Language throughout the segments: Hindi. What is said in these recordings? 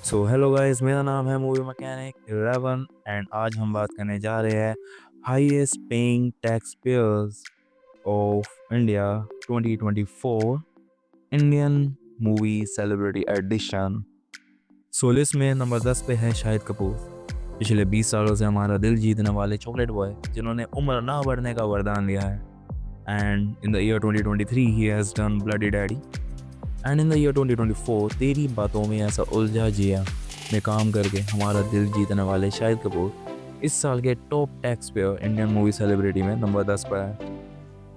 सो हेलो गाइस, मेरा नाम है मूवी मैकेनिक 11 एंड आज हम बात करने जा रहे हैं highest paying tax payers of India 2024 Indian movie celebrity edition. So list में नंबर 10 पे है शाहिद कपूर। पिछले 20 सालों से हमारा दिल जीतने वाले चॉकलेट बॉय जिन्होंने उम्र ना बढ़ने का वरदान लिया है। And in the year 2023 he has done bloody daddy. And in the year 2024 तेरी बातों में ऐसा उलझा जिया में काम करके हमारा दिल जीतने वाले शाहिद कपूर इस साल के top tax payer Indian movie celebrity में नंबर 10 पर है।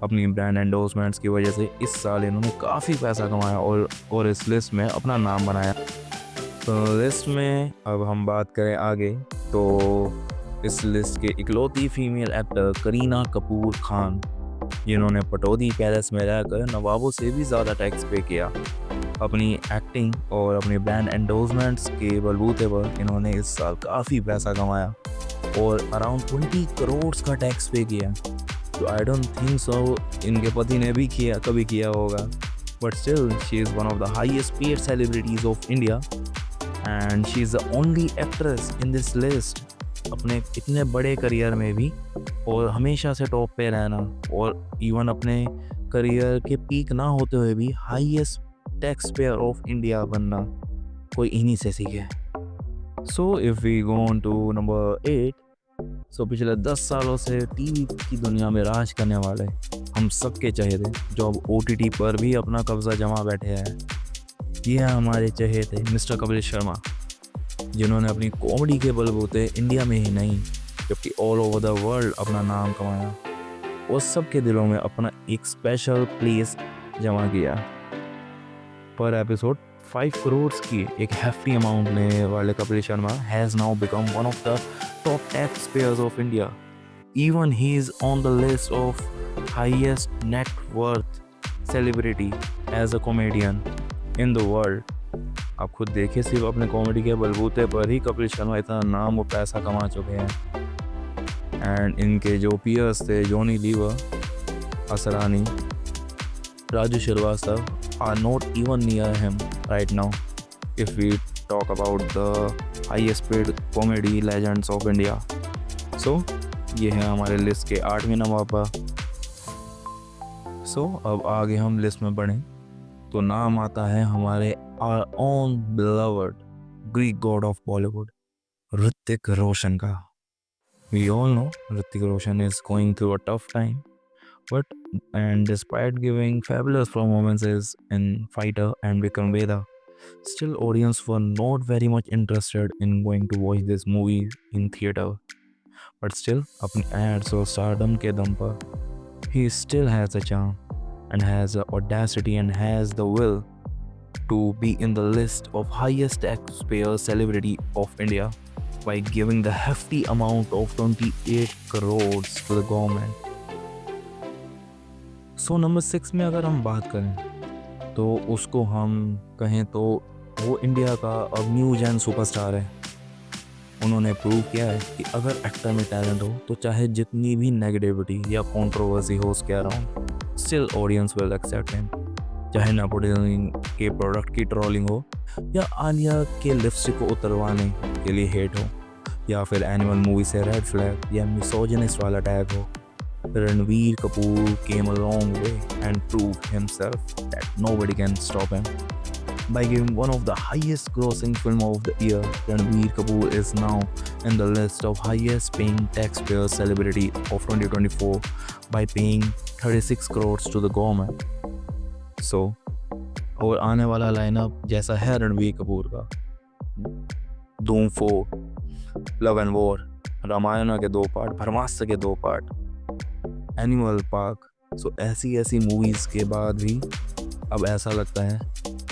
अपनी ब्रांड एंडोर्समेंट्स की वजह से इस साल इन्होंने काफ़ी पैसा कमाया और इस लिस्ट में अपना नाम बनाया। तो लिस्ट में अब हम बात करें आगे तो इस लिस्ट के इकलौती फीमेल एक्टर करीना कपूर खान, जिन्होंने पटौदी पैलेस में रहकर नवाबों से भी ज़्यादा टैक्स पे किया। अपनी एक्टिंग और अपने ब्रांड एंडोर्समेंट्स के बलबूते पर इन्होंने इस साल काफ़ी पैसा कमाया और अराउंड 20 करोड़ का टैक्स पे किया। तो आई डोंट थिंक सो इनके पति ने भी कभी किया होगा, but still she is one of the highest paid celebrities of India and she is the only actress in this list. अपने इतने बड़े करियर में भी और हमेशा से टॉप पे रहना और इवन अपने करियर के पीक ना होते हुए भी highest tax payer of India बनना कोई इन्हीं से सीखे। So if we go on to number 8, so पिछले 10 सालों से टीवी की दुनिया में राज करने वाले हम सबके चहेते जो अब OTT पर भी अपना कब्जा जमा बैठे हैं, ये हैं हमारे चहेते मिस्टर कपिल शर्मा, जिन्होंने अपनी कॉमेडी के बलबूते इंडिया में ही नहीं जबकि ऑल ओवर द वर्ल्ड अपना नाम कमाया और सबके दिलों में अपना एक स्पेशल प्लेस जमा किया। पर एपिसोड 5 करोड़ की एक हेफ्टी अमाउंट लेने वाले Kapil Sharma has now become one of the top tax payers of India. Even he is on the list of highest net worth celebrity as a comedian in the world. आप खुद देखिए, सिर्फ अपने कॉमेडी के बलबूते पर ही कपिल शर्मा इतना नाम और पैसा कमा चुके हैं। एंड इनके जो पीयर्स थे Johnny Lever, Asrani, Raju Srivastava are not even near him right now if we talk about the highest paid comedy legends of India. So ये है हमारे लिस्ट के 8वें नंबर पर। So अब आगे हम लिस्ट में बढ़ें तो नाम आता है हमारे our own beloved Greek god of Bollywood Hrithik Roshan का। We all know Hrithik Roshan is going through a tough time, but and despite giving fabulous performances in Fighter and Vikram Vedha, still audience were not very much interested in going to watch this movie in theater. But still, अपनी ads और stardom के दम पर he still has a charm and has the audacity and has the will to be in the list of highest taxpayer celebrity of India by giving the hefty amount of 28 crores to the government. So number 6 में अगर हम बात करें तो उसको हम कहें तो वो इंडिया का अब न्यू जेन सुपरस्टार है। उन्होंने प्रूव किया है कि अगर एक्टर में टैलेंट हो तो चाहे जितनी भी नेगेटिविटी या कंट्रोवर्सी हो उसके around, still audience will accept him. चाहे नेपोटिज्म के प्रोडक्ट की ट्रोलिंग हो या आलिया के लिपस्टिक को उतरवाने के लिए हेट हो या फिर एनिमल मूवी से रेड फ्लैग या मिसोजिनिस्ट वाला टैग हो, Ranveer Kapoor came a long way and proved himself that nobody can stop him. By giving one of the highest grossing film of the year, Ranveer Kapoor is now in the list of highest paying taxpayer celebrity of 2024 by paying 36 crores to the government. So, और आने वाला लाइनअप जैसा है रणवीर कपूर का, धूम 4, लव एंड वॉर, रामायण के 2 पार्ट, ब्रह्मास्त्र के 2 पार्ट, एनिमल पार्क, सो ऐसी मूवीज़ के बाद भी अब ऐसा लगता है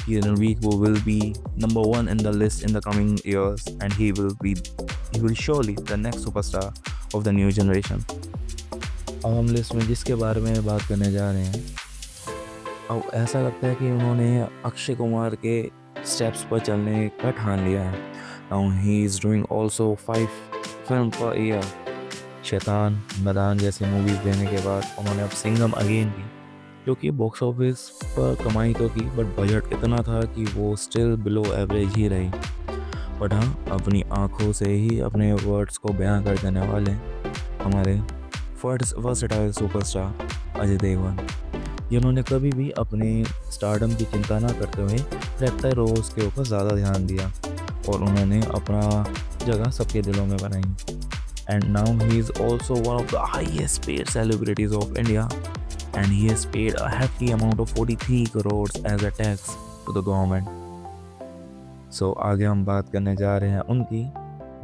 कि रणवीर को will be number 1 in the list in the coming years and he will surely the next superstar of the new generation. अब हम लिस्ट में जिसके बारे में बात करने जा रहे हैं, अब ऐसा लगता है कि उन्होंने अक्षय कुमार के स्टेप्स पर चलने का ठान लिया है। Now he is doing also 5 film per year. शैतान, मैदान जैसी मूवीज़ देने के बाद उन्होंने अब सिंघम अगेन की, जो कि बॉक्स ऑफिस पर कमाई तो की बट बजट इतना था कि वो स्टिल बिलो एवरेज ही रही। बट हाँ, अपनी आँखों से ही अपने वर्ड्स को बयां कर देने वाले हमारे वर्सेटाइल सुपरस्टार अजय देवगन, जिन्होंने कभी भी अपने स्टारडम की चिंता ना करते हुए रेपटाइल रोल्स के ऊपर ज़्यादा ध्यान दिया और उन्होंने अपना जगह सबके दिलों में बनाई। And now he is also one of the highest paid celebrities of India and he has paid a hefty amount of 43 crores as a tax to the government. So आगे हम बात करने जा रहे हैं उनकी,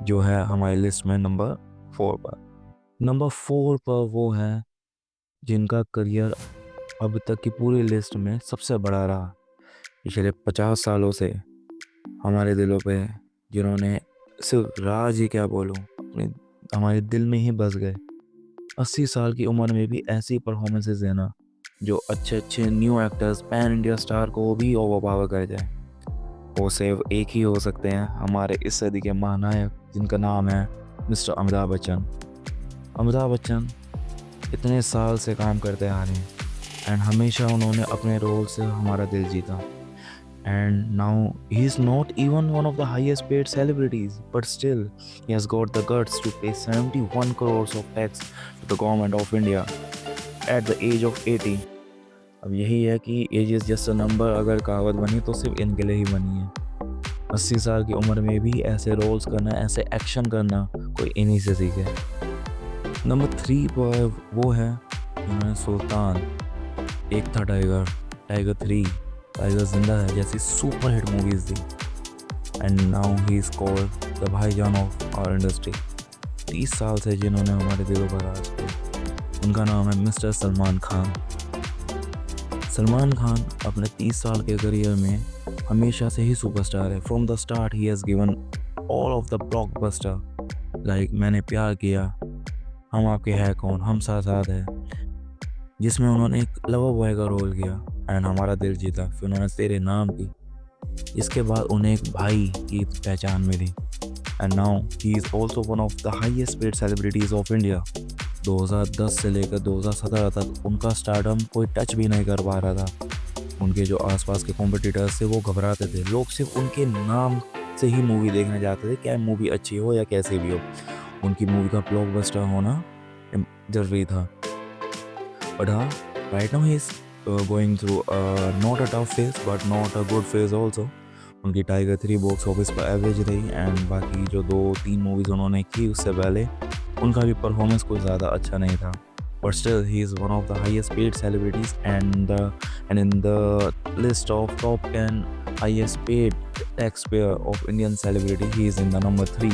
जो है हमारी लिस्ट में नंबर 4 पर। नंबर 4 पर वो है जिनका करियर अब तक की पूरी लिस्ट में सबसे बड़ा रहा। पिछले 50 सालों से हमारे दिलों पे जिन्होंने सिर्फ राज ही क्या बोलूँ, अपने हमारे दिल में ही बस गए। 80 साल की उम्र में भी ऐसी परफॉर्मेंसेस देना जो अच्छे अच्छे new actors pan India star को भी ओवरपावर कर जाए, वो सिर्फ एक ही हो सकते हैं, हमारे इस सदी के महानायक, जिनका नाम है मिस्टर अमिताभ बच्चन। अमिताभ बच्चन इतने साल से काम करते आ रहे हैं एंड हमेशा उन्होंने अपने रोल से हमारा दिल जीता। And now he is not even one of the highest paid celebrities, but still he has got the guts to pay 71 crores of tax to the government of India at the age of 80. अब यही है कि age is just a number, अगर कहावत बनी तो सिर्फ इनके लिए ही बनी है। 80 साल की उम्र में भी ऐसे रोल्स करना, ऐसे एक्शन करना कोई इन्हीं से सीखे। नंबर 3 पर वो है जिन्होंने सुल्तान, एक था टाइगर, टाइगर 3, टाइगर जिंदा है जैसी super hit movies the. And now he is called the भाईजान ऑफ आवर इंडस्ट्री। 30 साल से जिन्होंने हमारे दिलों पर राज किया, उनका नाम है मिस्टर सलमान खान। सलमान खान अपने 30 साल के करियर में हमेशा से ही सुपरस्टार है। From the start he has given all of the blockbuster like मैंने प्यार किया, हम आपके है कौन, हम साथ साथ है, जिसमें उन्होंने एक लवर बॉय का रोल किया एंड हमारा दिल जीता। फिर उन्होंने तेरे नाम की, इसके बाद उन्हें एक भाई की पहचान मिली। And now he is also one of the highest paid celebrities of India. 2010 से लेकर 2017 तक उनका स्टारडम कोई टच भी नहीं कर पा रहा था। उनके जो आसपास के कॉम्पिटिटर्स थे वो घबराते थे, लोग सिर्फ उनके नाम से ही मूवी देखने जाते थे, क्या मूवी अच्छी हो या कैसे भी हो, उनकी मूवी का ब्लॉकबस्टर होना जरूरी था। बट हाँ, right now he is going through not a tough phase but not a good phase also. उनकी टाइगर 3 बॉक्स ऑफिस पर एवरेज रही एंड बाकी जो 2-3 मूवीज़ उन्होंने की उससे पहले उनका भी परफॉर्मेंस कोई ज़्यादा अच्छा नहीं था। But still he is one of the highest paid celebrities and in the list of top 10 highest paid tax payer of Indian celebrity he is in the number 3।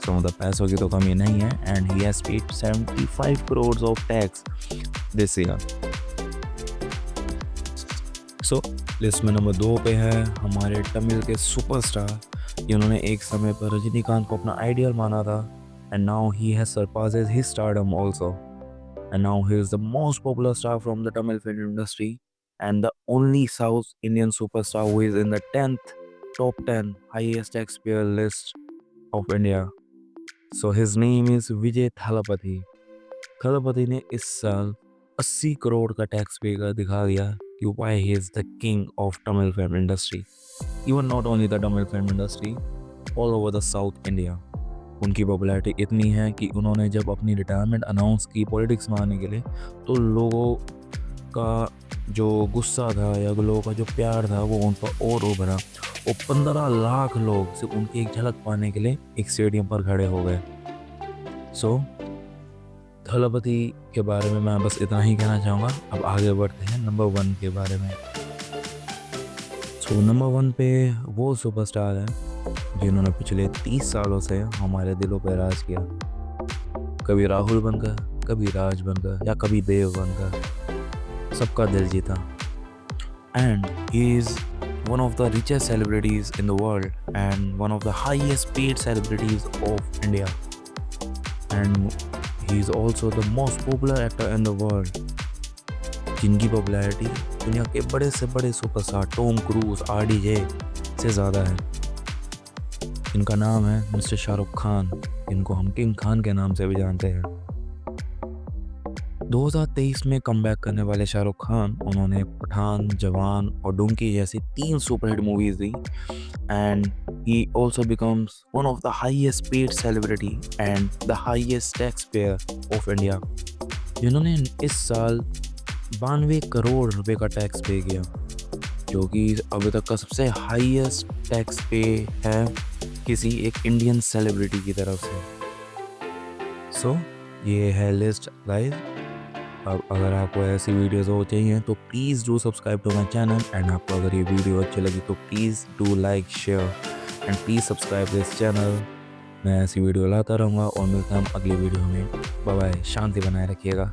सो मतलब पैसों की तो कमी नहीं है and he has paid 75 crore of tax this year. So list में नंबर 2 पे है हमारे तमिल के सुपरस्टार, जिन्होंने एक समय पर रजनीकांत को अपना आइडियल माना था and now he has surpasses his stardom also and now he is the most popular star from the Tamil film industry and the only south Indian superstar who is in the 10th top 10 highest taxpayer list of India. So his name is विजय थालापति। थालापति ने इस साल 80 करोड़ का टैक्स पे कर दिखा दिया कि why he is the king of Tamil film industry. Even not only the Tamil film industry, all over the South India. उनकी पॉपुलैरिटी इतनी है कि उन्होंने जब अपनी रिटायरमेंट अनाउंस की पॉलिटिक्स में आने के लिए, तो लोगों का जो गुस्सा था या लोगों का जो प्यार था वो उन पर और उभरा। वो 15 लाख लोग सिर्फ उनकी एक झलक पाने के लिए एक स्टेडियम पर खड़े हो गए। सो थालापति के बारे में मैं बस इतना ही कहना चाहूँगा। अब आगे बढ़ते हैं नंबर 1 के बारे में। सो नंबर 1 पे वो सुपरस्टार है जिन्होंने पिछले 30 सालों से हमारे दिलों पर राज किया, कभी राहुल बनकर, कभी राज बनकर या कभी देव बनकर सबका दिल जीता। And he is one of the richest celebrities in the world and one of the highest paid celebrities of India. And he is also the most popular actor in the world, जिनकी पॉपुलैरिटी दुनिया के बड़े से बड़े सुपरस्टार टॉम क्रूज, RDJ से ज़्यादा है। इनका नाम है मिस्टर शाहरुख खान, इनको हम किंग खान के नाम से भी जानते हैं। 2023 में कमबैक करने वाले शाहरुख खान, उन्होंने पठान, जवान और डुंकी जैसी 3 superhit movies the and he also becomes one of the highest paid celebrity and the highest tax payer of India, जिन्होंने इस साल 92 करोड़ रुपए का टैक्स पे किया, जो कि अभी तक का सबसे हाईएस्ट टैक्स पे है किसी एक इंडियन सेलिब्रिटी की तरफ से। सो ये है लिस्ट गाइस। अब अगर आपको ऐसी वीडियोस और चाहिए तो please do subscribe to my channel and आपको अगर ये वीडियो अच्छी लगी तो please do like, share and please subscribe this channel. मैं ऐसी वीडियो लाता रहूँगा और मिलता हूँ अगली वीडियो में। बाय बाय, शांति बनाए रखिएगा।